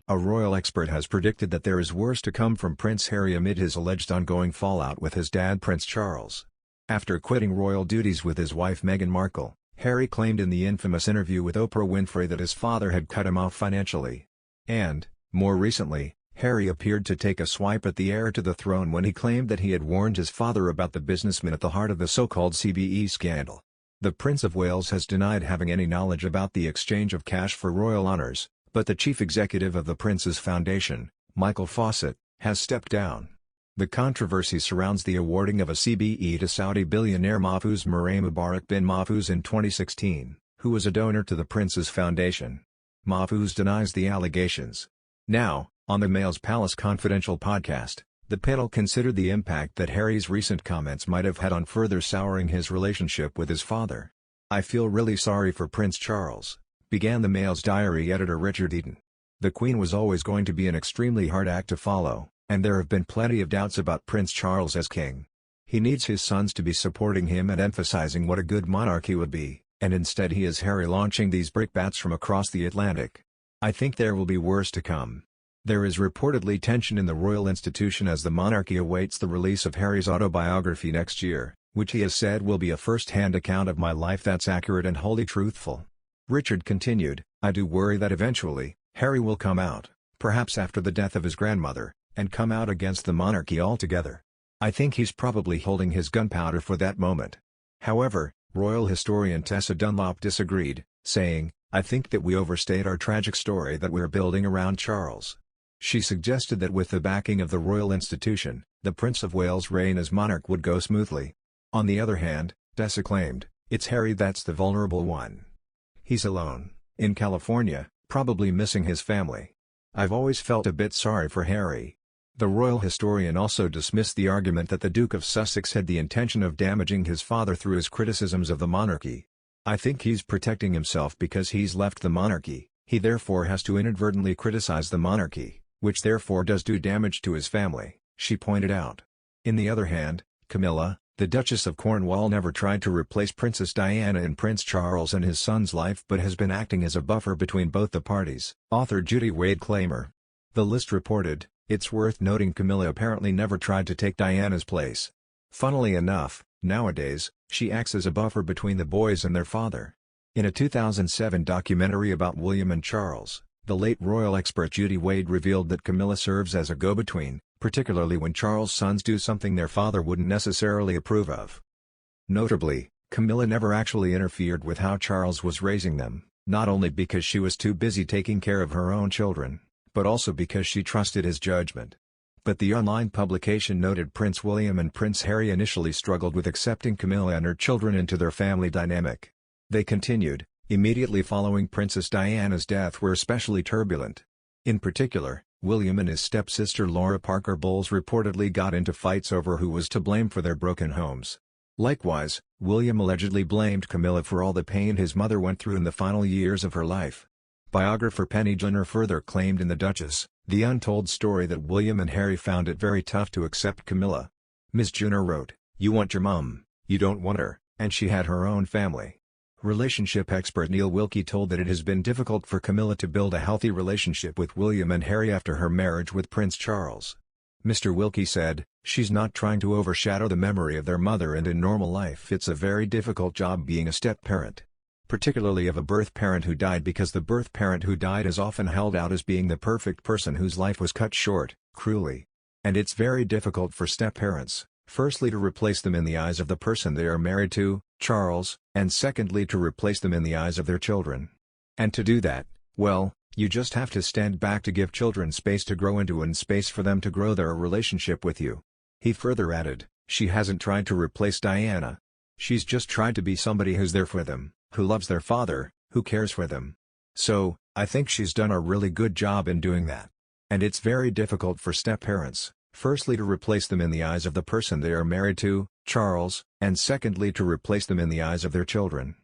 A royal expert has predicted that there is worse to come from Prince Harry amid his alleged ongoing fallout with his dad Prince Charles. After quitting royal duties with his wife Meghan Markle, Harry claimed in the infamous interview with Oprah Winfrey that his father had cut him off financially. And, more recently, Harry appeared to take a swipe at the heir to the throne when he claimed that he had warned his father about the businessman at the heart of the so-called CBE scandal. The Prince of Wales has denied having any knowledge about the exchange of cash for royal honours, but the chief executive of the Prince's Foundation, Michael Fawcett, has stepped down. The controversy surrounds the awarding of a CBE to Saudi billionaire Mahfouz Murray Mubarak bin Mahfouz in 2016, who was a donor to the Prince's Foundation. Mahfouz denies the allegations. Now, on the Mail's Palace Confidential podcast, the panel considered the impact that Harry's recent comments might have had on further souring his relationship with his father. "I feel really sorry for Prince Charles," began the Mail's diary editor Richard Eaton. "The Queen was always going to be an extremely hard act to follow, and there have been plenty of doubts about Prince Charles as king. He needs his sons to be supporting him and emphasizing what a good monarch he would be, and instead he is Harry launching these brickbats from across the Atlantic. I think there will be worse to come." There is reportedly tension in the royal institution as the monarchy awaits the release of Harry's autobiography next year, which he has said will be a first-hand account of my life that's accurate and wholly truthful. Richard continued, "I do worry that eventually, Harry will come out, perhaps after the death of his grandmother, and come out against the monarchy altogether. I think he's probably holding his gunpowder for that moment." However, royal historian Tessa Dunlop disagreed, saying, "I think that we overstate our tragic story that we're building around Charles." She suggested that with the backing of the royal institution, the Prince of Wales' reign as monarch would go smoothly. On the other hand, Tessa claimed, "It's Harry that's the vulnerable one. He's alone, in California, probably missing his family. I've always felt a bit sorry for Harry." The royal historian also dismissed the argument that the Duke of Sussex had the intention of damaging his father through his criticisms of the monarchy. "I think he's protecting himself because he's left the monarchy, he therefore has to inadvertently criticize the monarchy, which therefore does do damage to his family," she pointed out. In the other hand, Camilla, the Duchess of Cornwall, never tried to replace Princess Diana in Prince Charles and his son's life but has been acting as a buffer between both the parties. Author Judy Wade claimer. The List reported, "It's worth noting Camilla apparently never tried to take Diana's place. Funnily enough, nowadays, she acts as a buffer between the boys and their father." In a 2007 documentary about William and Charles, the late royal expert Judy Wade revealed that Camilla serves as a go-between, particularly when Charles' sons do something their father wouldn't necessarily approve of. Notably, Camilla never actually interfered with how Charles was raising them, not only because she was too busy taking care of her own children, but also because she trusted his judgment. But the online publication noted Prince William and Prince Harry initially struggled with accepting Camilla and her children into their family dynamic. They continued, "Immediately following Princess Diana's death were especially turbulent. In particular, William and his stepsister Laura Parker Bowles reportedly got into fights over who was to blame for their broken homes. Likewise, William allegedly blamed Camilla for all the pain his mother went through in the final years of her life." Biographer Penny Junor further claimed in The Duchess, The Untold Story that William and Harry found it very tough to accept Camilla. Ms. Junor wrote, "You want your mum, you don't want her, and she had her own family." Relationship expert Neil Wilkie told that it has been difficult for Camilla to build a healthy relationship with William and Harry after her marriage with Prince Charles. Mr. Wilkie said, "She's not trying to overshadow the memory of their mother, and in normal life it's a very difficult job being a step-parent. Particularly of a birth parent who died, because the birth parent who died is often held out as being the perfect person whose life was cut short, cruelly. And it's very difficult for step-parents, firstly to replace them in the eyes of the person they are married to, Charles, and secondly to replace them in the eyes of their children. And to do that, well, you just have to stand back to give children space to grow into and space for them to grow their relationship with you." He further added, "She hasn't tried to replace Diana. She's just tried to be somebody who's there for them, who loves their father, who cares for them. So, I think she's done a really good job in doing that. And it's very difficult for step-parents, firstly to replace them in the eyes of the person they are married to, Charles, and secondly to replace them in the eyes of their children."